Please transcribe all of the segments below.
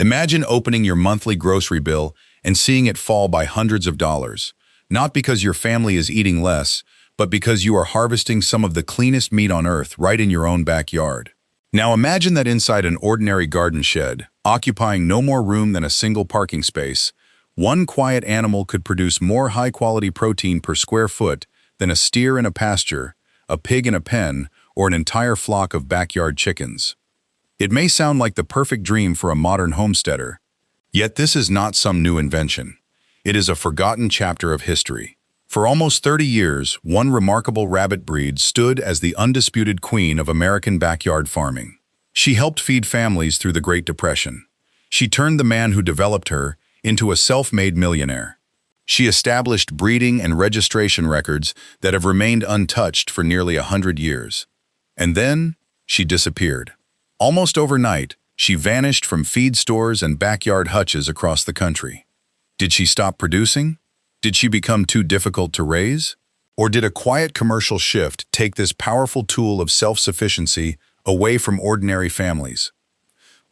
Imagine opening your monthly grocery bill and seeing it fall by hundreds of dollars, not because your family is eating less, but because you are harvesting some of the cleanest meat on earth right in your own backyard. Now imagine that inside an ordinary garden shed, occupying no more room than a single parking space, one quiet animal could produce more high-quality protein per square foot than a steer in a pasture, a pig in a pen, or an entire flock of backyard chickens. It may sound like the perfect dream for a modern homesteader, yet this is not some new invention. It is a forgotten chapter of history. For almost 30 years, one remarkable rabbit breed stood as the undisputed queen of American backyard farming. She helped feed families through the Great Depression. She turned the man who developed her into a self-made millionaire. She established breeding and registration records that have remained untouched for nearly 100 years. And then, she disappeared. Almost overnight, she vanished from feed stores and backyard hutches across the country. Did she stop producing? Did she become too difficult to raise? Or did a quiet commercial shift take this powerful tool of self-sufficiency away from ordinary families?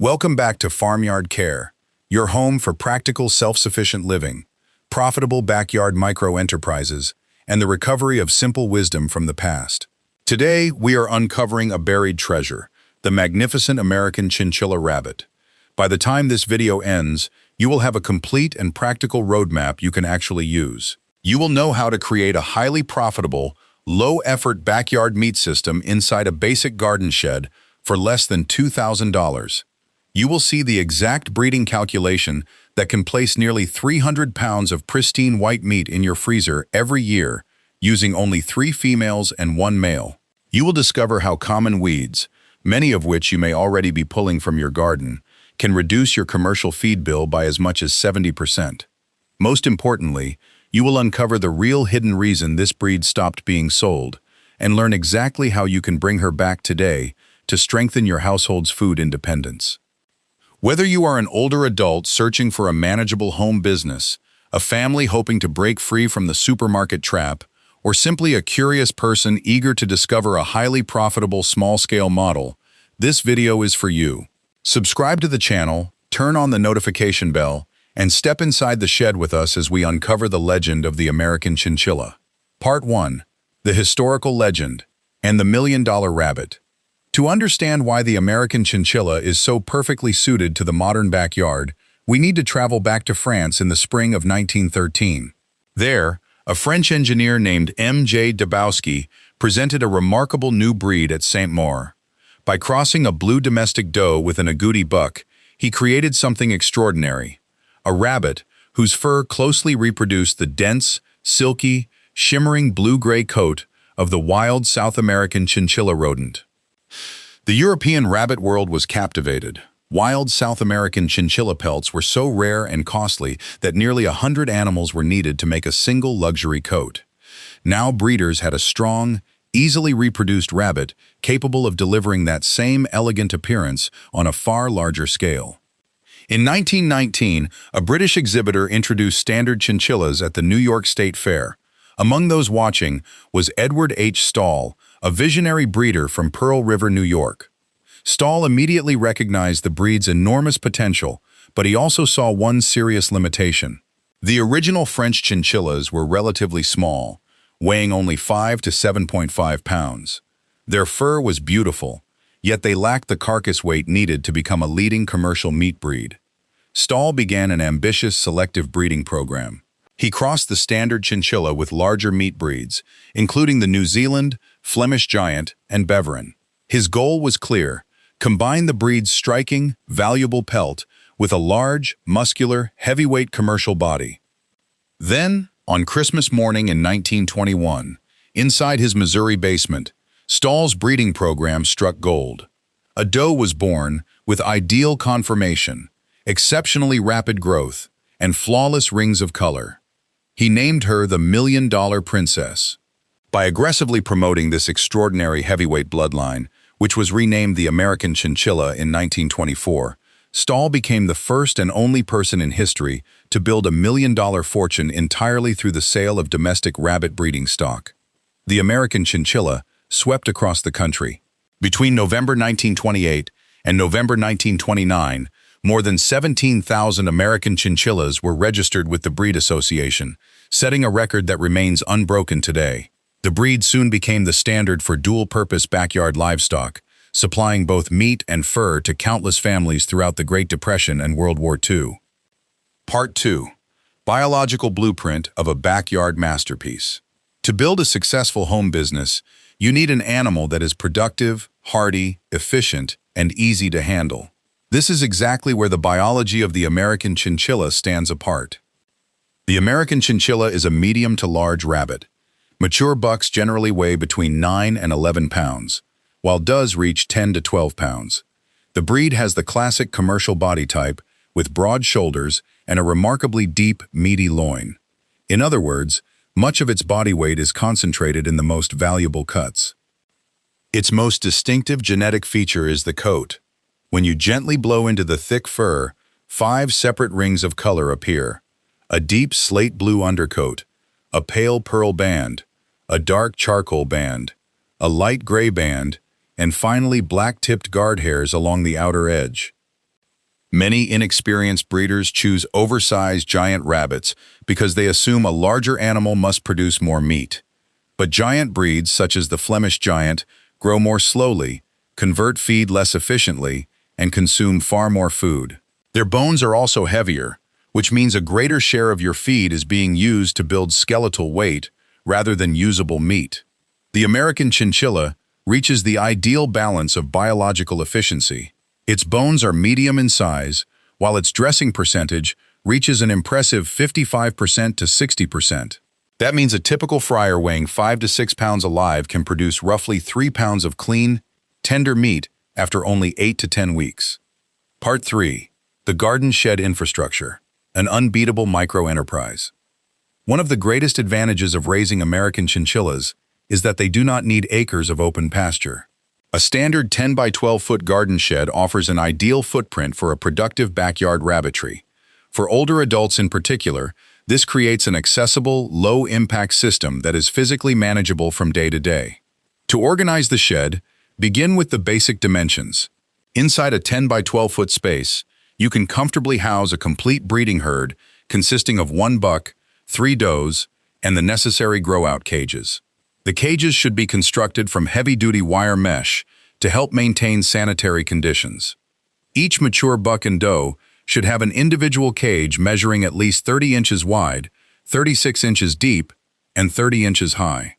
Welcome back to Farmyard Care, your home for practical self-sufficient living, profitable backyard micro-enterprises, and the recovery of simple wisdom from the past. Today, we are uncovering a buried treasure, the magnificent American chinchilla rabbit. By the time this video ends, you will have a complete and practical roadmap you can actually use. You will know how to create a highly profitable, low-effort backyard meat system inside a basic garden shed for less than $2,000. You will see the exact breeding calculation that can place nearly 300 pounds of pristine white meat in your freezer every year, using only 3 females and 1 male. You will discover how common weeds, many of which you may already be pulling from your garden, can reduce your commercial feed bill by as much as 70%. Most importantly, you will uncover the real hidden reason this breed stopped being sold and learn exactly how you can bring her back today to strengthen your household's food independence. Whether you are an older adult searching for a manageable home business, a family hoping to break free from the supermarket trap, or simply a curious person eager to discover a highly profitable small-scale model, this video is for you. Subscribe to the channel, turn on the notification bell, and step inside the shed with us as we uncover the legend of the American chinchilla. Part 1. The historical legend and the million-dollar rabbit. To understand why the American chinchilla is so perfectly suited to the modern backyard, we need to travel back to France in the spring of 1913. There, a French engineer named M.J. Dabowski presented a remarkable new breed at Saint-Maur. By crossing a blue domestic doe with an agouti buck, he created something extraordinary, a rabbit whose fur closely reproduced the dense, silky, shimmering blue-gray coat of the wild South American chinchilla rodent. The European rabbit world was captivated. Wild South American chinchilla pelts were so rare and costly that nearly 100 animals were needed to make a single luxury coat. Now breeders had a strong, easily reproduced rabbit capable of delivering that same elegant appearance on a far larger scale. In 1919, a British exhibitor introduced standard chinchillas at the New York State Fair. Among those watching was Edward H. Stahl, a visionary breeder from Pearl River, New York. Stahl immediately recognized the breed's enormous potential, but he also saw one serious limitation. The original French chinchillas were relatively small, weighing only 5 to 7.5 pounds. Their fur was beautiful, yet they lacked the carcass weight needed to become a leading commercial meat breed. Stahl began an ambitious selective breeding program. He crossed the standard chinchilla with larger meat breeds, including the New Zealand, Flemish Giant, and Beveren. His goal was clear: combine the breed's striking, valuable pelt with a large, muscular, heavyweight commercial body. Then, on Christmas morning in 1921, inside his Missouri basement, Stahl's breeding program struck gold. A doe was born with ideal conformation, exceptionally rapid growth, and flawless rings of color. He named her the Million-Dollar Princess. By aggressively promoting this extraordinary heavyweight bloodline, which was renamed the American Chinchilla in 1924, Stahl became the first and only person in history to build a million-dollar fortune entirely through the sale of domestic rabbit breeding stock. The American Chinchilla swept across the country. Between November 1928 and November 1929, More than 17,000 American chinchillas were registered with the breed association, setting a record that remains unbroken today. The breed soon became the standard for dual-purpose backyard livestock, supplying both meat and fur to countless families throughout the Great Depression and World War II. Part 2. Biological Blueprint of a Backyard Masterpiece. To build a successful home business, you need an animal that is productive, hardy, efficient, and easy to handle. This is exactly where the biology of the American chinchilla stands apart. The American chinchilla is a medium to large rabbit. Mature bucks generally weigh between 9 and 11 pounds, while does reach 10 to 12 pounds. The breed has the classic commercial body type, with broad shoulders and a remarkably deep, meaty loin. In other words, much of its body weight is concentrated in the most valuable cuts. Its most distinctive genetic feature is the coat. When you gently blow into the thick fur, 5 separate rings of color appear: a deep slate blue undercoat, a pale pearl band, a dark charcoal band, a light gray band, and finally black-tipped guard hairs along the outer edge. Many inexperienced breeders choose oversized giant rabbits because they assume a larger animal must produce more meat. But giant breeds, such as the Flemish Giant, grow more slowly, convert feed less efficiently, and consume far more food. Their bones are also heavier, which means a greater share of your feed is being used to build skeletal weight rather than usable meat. The American chinchilla reaches the ideal balance of biological efficiency. Its bones are medium in size, while its dressing percentage reaches an impressive 55% to 60%. That means a typical fryer weighing 5 to 6 pounds alive can produce roughly 3 pounds of clean, tender meat after only 8 to 10 weeks. Part 3. The Garden Shed Infrastructure, an unbeatable micro-enterprise. One of the greatest advantages of raising American chinchillas is that they do not need acres of open pasture. A standard 10 by 12 foot garden shed offers an ideal footprint for a productive backyard rabbitry. For older adults in particular, this creates an accessible, low-impact system that is physically manageable from day to day. To organize the shed, begin with the basic dimensions. Inside a 10 by 12 foot space, you can comfortably house a complete breeding herd consisting of 1 buck, 3 does, and the necessary grow-out cages. The cages should be constructed from heavy-duty wire mesh to help maintain sanitary conditions. Each mature buck and doe should have an individual cage measuring at least 30 inches wide, 36 inches deep, and 30 inches high.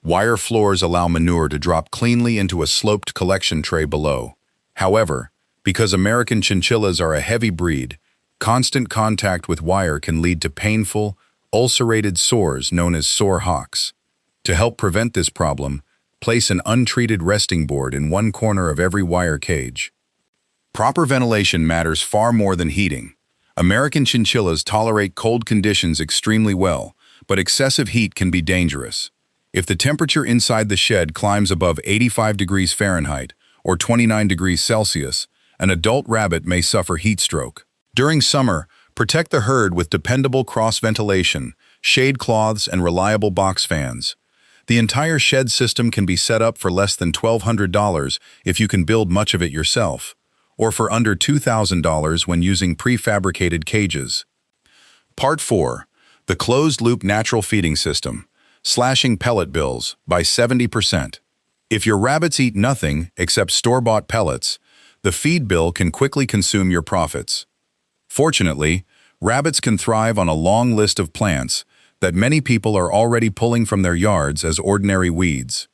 Wire floors allow manure to drop cleanly into a sloped collection tray below. However, because American chinchillas are a heavy breed, constant contact with wire can lead to painful, ulcerated sores known as sore hocks. To help prevent this problem, place an untreated resting board in one corner of every wire cage. Proper ventilation matters far more than heating. American chinchillas tolerate cold conditions extremely well, but excessive heat can be dangerous. If the temperature inside the shed climbs above 85 degrees Fahrenheit or 29 degrees Celsius, an adult rabbit may suffer heat stroke. During summer, protect the herd with dependable cross-ventilation, shade cloths, and reliable box fans. The entire shed system can be set up for less than $1,200 if you can build much of it yourself, or for under $2,000 when using prefabricated cages. Part 4. The Closed-Loop Natural Feeding System, slashing pellet bills by 70%. If your rabbits eat nothing except store-bought pellets, the feed bill can quickly consume your profits. Fortunately, rabbits can thrive on a long list of plants that many people are already pulling from their yards as ordinary weeds.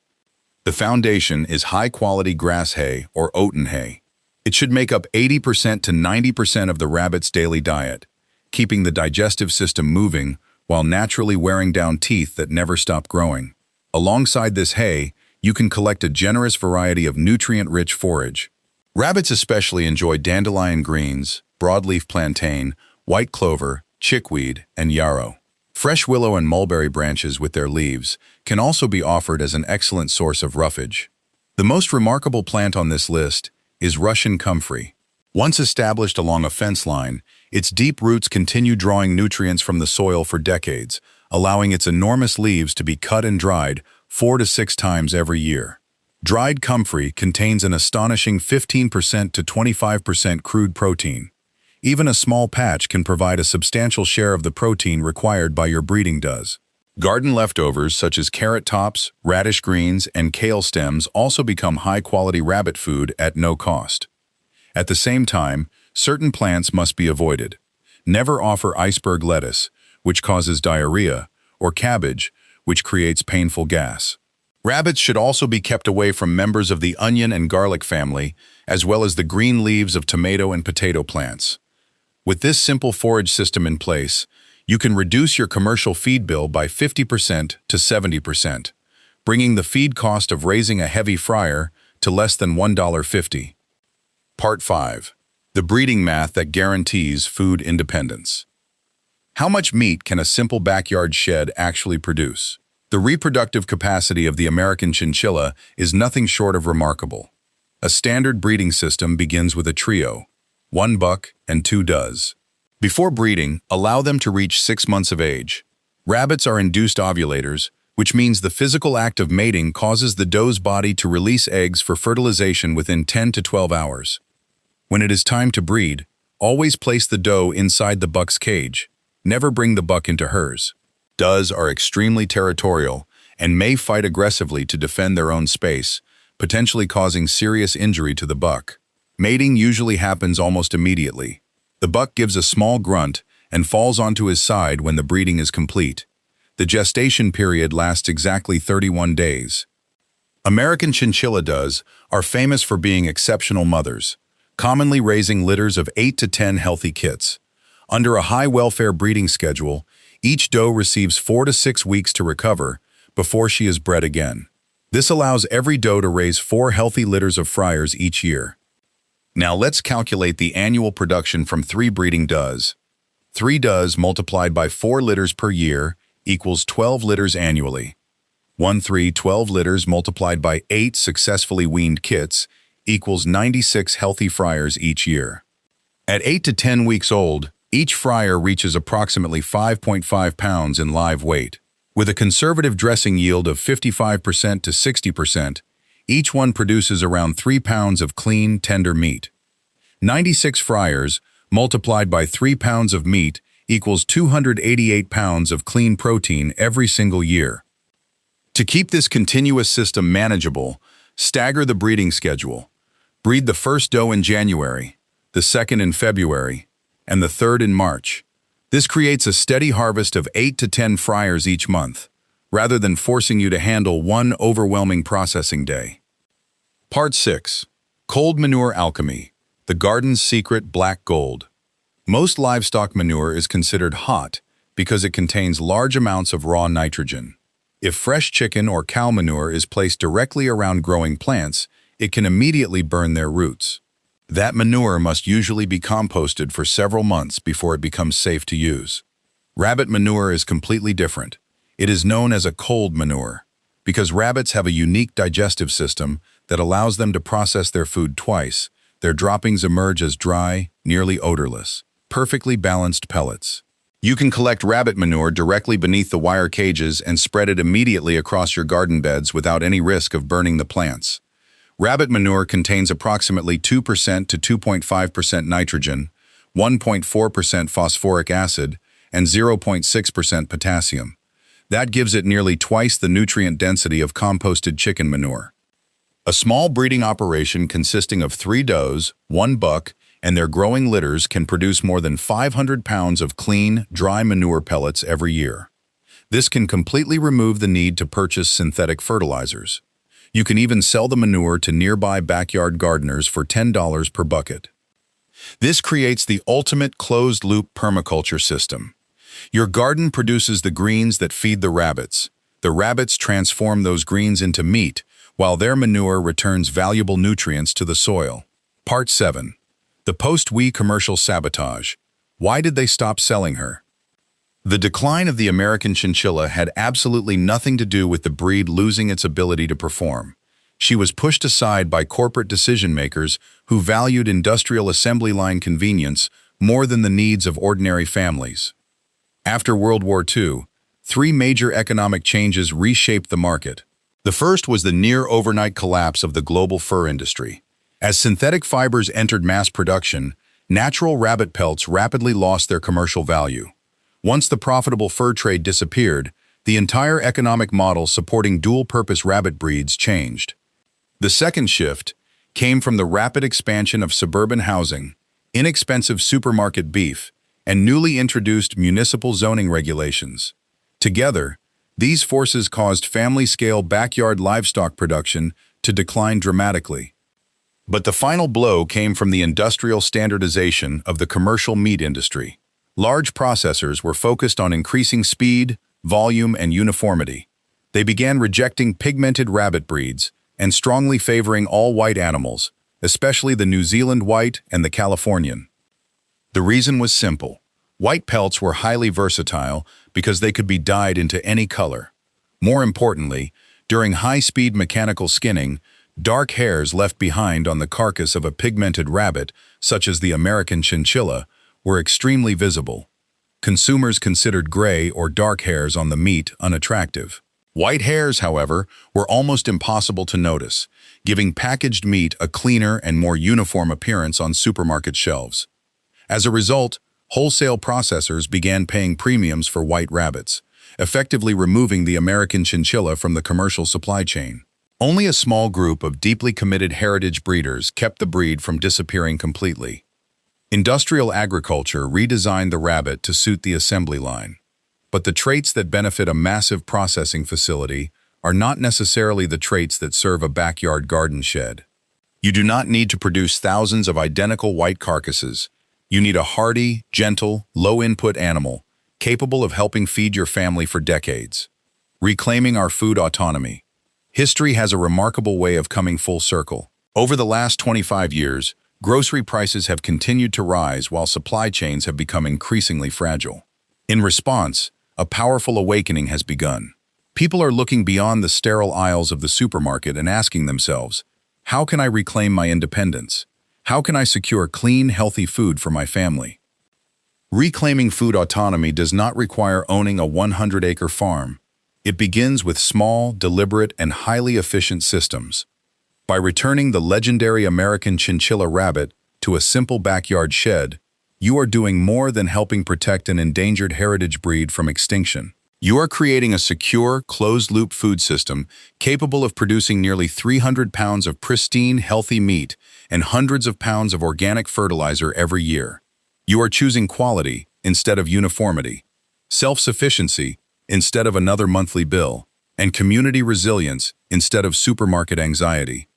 The foundation is high-quality grass hay or oaten hay. It should make up 80% to 90% of the rabbit's daily diet, keeping the digestive system moving while naturally wearing down teeth that never stop growing. Alongside this hay, you can collect a generous variety of nutrient-rich forage. Rabbits especially enjoy dandelion greens, broadleaf plantain, white clover, chickweed, and yarrow. Fresh willow and mulberry branches with their leaves can also be offered as an excellent source of roughage. The most remarkable plant on this list is Russian comfrey. Once established along a fence line, its deep roots continue drawing nutrients from the soil for decades, allowing its enormous leaves to be cut and dried 4 to 6 times every year. Dried comfrey contains an astonishing 15% to 25% crude protein. Even a small patch can provide a substantial share of the protein required by your breeding does. Garden leftovers such as carrot tops, radish greens, and kale stems also become high-quality rabbit food at no cost. At the same time, certain plants must be avoided. Never offer iceberg lettuce, which causes diarrhea, or cabbage, which creates painful gas. Rabbits should also be kept away from members of the onion and garlic family, as well as the green leaves of tomato and potato plants. With this simple forage system in place, you can reduce your commercial feed bill by 50% to 70%, bringing the feed cost of raising a heavy fryer to less than $1.50. Part 5. The breeding math that guarantees food independence. How much meat can a simple backyard shed actually produce? The reproductive capacity of the American chinchilla is nothing short of remarkable. A standard breeding system begins with a trio, 1 buck and 2 does. Before breeding, allow them to reach 6 months of age. Rabbits are induced ovulators, which means the physical act of mating causes the doe's body to release eggs for fertilization within 10 to 12 hours. When it is time to breed, always place the doe inside the buck's cage. Never bring the buck into hers. Does are extremely territorial and may fight aggressively to defend their own space, potentially causing serious injury to the buck. Mating usually happens almost immediately. The buck gives a small grunt and falls onto his side when the breeding is complete. The gestation period lasts exactly 31 days. American chinchilla does are famous for being exceptional mothers, commonly raising litters of 8 to 10 healthy kits. Under a high-welfare breeding schedule, each doe receives 4 to 6 weeks to recover before she is bred again. This allows every doe to raise 4 healthy litters of fryers each year. Now let's calculate the annual production from 3 breeding does. 3 does multiplied by 4 litters per year equals 12 litters annually. 12 litters multiplied by 8 successfully weaned kits equals 96 healthy fryers each year. At 8 to 10 weeks old, each fryer reaches approximately 5.5 pounds in live weight. With a conservative dressing yield of 55% to 60%, each one produces around 3 pounds of clean, tender meat. 96 fryers multiplied by 3 pounds of meat equals 288 pounds of clean protein every single year. To keep this continuous system manageable, stagger the breeding schedule. Breed the first doe in January, the second in February, and the third in March. This creates a steady harvest of 8 to 10 fryers each month, rather than forcing you to handle one overwhelming processing day. Part 6. Cold manure alchemy, the garden's secret black gold. Most livestock manure is considered hot because it contains large amounts of raw nitrogen. If fresh chicken or cow manure is placed directly around growing plants, it can immediately burn their roots. That manure must usually be composted for several months before it becomes safe to use. Rabbit manure is completely different. It is known as a cold manure because rabbits have a unique digestive system that allows them to process their food twice. Their droppings emerge as dry, nearly odorless, perfectly balanced pellets. You can collect rabbit manure directly beneath the wire cages and spread it immediately across your garden beds without any risk of burning the plants. Rabbit manure contains approximately 2% to 2.5% nitrogen, 1.4% phosphoric acid, and 0.6% potassium. That gives it nearly twice the nutrient density of composted chicken manure. A small breeding operation consisting of 3 does, 1 buck, and their growing litters can produce more than 500 pounds of clean, dry manure pellets every year. This can completely remove the need to purchase synthetic fertilizers. You can even sell the manure to nearby backyard gardeners for $10 per bucket. This creates the ultimate closed-loop permaculture system. Your garden produces the greens that feed the rabbits. The rabbits transform those greens into meat, while their manure returns valuable nutrients to the soil. Part 7. The post-wee commercial sabotage. Why did they stop selling her? The decline of the American chinchilla had absolutely nothing to do with the breed losing its ability to perform. She was pushed aside by corporate decision-makers who valued industrial assembly line convenience more than the needs of ordinary families. After World War II, 3 major economic changes reshaped the market. The first was the near-overnight collapse of the global fur industry. As synthetic fibers entered mass production, natural rabbit pelts rapidly lost their commercial value. Once the profitable fur trade disappeared, the entire economic model supporting dual-purpose rabbit breeds changed. The second shift came from the rapid expansion of suburban housing, inexpensive supermarket beef, and newly introduced municipal zoning regulations. Together, these forces caused family-scale backyard livestock production to decline dramatically. But the final blow came from the industrial standardization of the commercial meat industry. Large processors were focused on increasing speed, volume, and uniformity. They began rejecting pigmented rabbit breeds and strongly favoring all white animals, especially the New Zealand white and the Californian. The reason was simple. White pelts were highly versatile because they could be dyed into any color. More importantly, during high-speed mechanical skinning, dark hairs left behind on the carcass of a pigmented rabbit, such as the American Chinchilla, were extremely visible. Consumers considered gray or dark hairs on the meat unattractive. White hairs, however, were almost impossible to notice, giving packaged meat a cleaner and more uniform appearance on supermarket shelves. As a result, wholesale processors began paying premiums for white rabbits, effectively removing the American Chinchilla from the commercial supply chain. Only a small group of deeply committed heritage breeders kept the breed from disappearing completely. Industrial agriculture redesigned the rabbit to suit the assembly line. But the traits that benefit a massive processing facility are not necessarily the traits that serve a backyard garden shed. You do not need to produce thousands of identical white carcasses. You need a hardy, gentle, low-input animal, capable of helping feed your family for decades. Reclaiming our food autonomy. History has a remarkable way of coming full circle. Over the last 25 years, grocery prices have continued to rise while supply chains have become increasingly fragile. In response, a powerful awakening has begun. People are looking beyond the sterile aisles of the supermarket and asking themselves, how can I reclaim my independence? How can I secure clean, healthy food for my family? Reclaiming food autonomy does not require owning a 100-acre farm. It begins with small, deliberate, and highly efficient systems. By returning the legendary American Chinchilla rabbit to a simple backyard shed, you are doing more than helping protect an endangered heritage breed from extinction. You are creating a secure, closed-loop food system capable of producing nearly 300 pounds of pristine, healthy meat and hundreds of pounds of organic fertilizer every year. You are choosing quality instead of uniformity, self-sufficiency instead of another monthly bill, and community resilience instead of supermarket anxiety.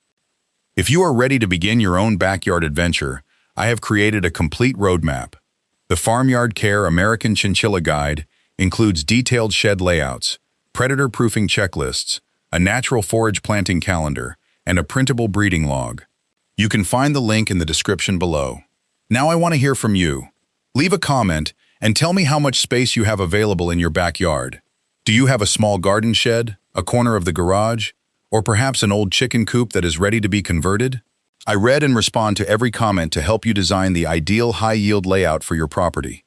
If you are ready to begin your own backyard adventure, I have created a complete roadmap. The Farmyard Care American Chinchilla Guide includes detailed shed layouts, predator-proofing checklists, a natural forage planting calendar, and a printable breeding log. You can find the link in the description below. Now I want to hear from you. Leave a comment and tell me how much space you have available in your backyard. Do you have a small garden shed, a corner of the garage, or perhaps an old chicken coop that is ready to be converted? I read and respond to every comment to help you design the ideal high-yield layout for your property.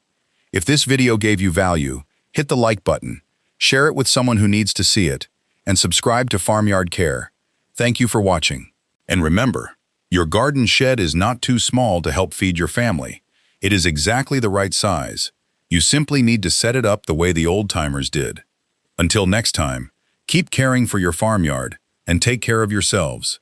If this video gave you value, hit the like button, share it with someone who needs to see it, and subscribe to Farmyard Care. Thank you for watching. And remember, your garden shed is not too small to help feed your family. It is exactly the right size. You simply need to set it up the way the old-timers did. Until next time, keep caring for your farmyard and take care of yourselves.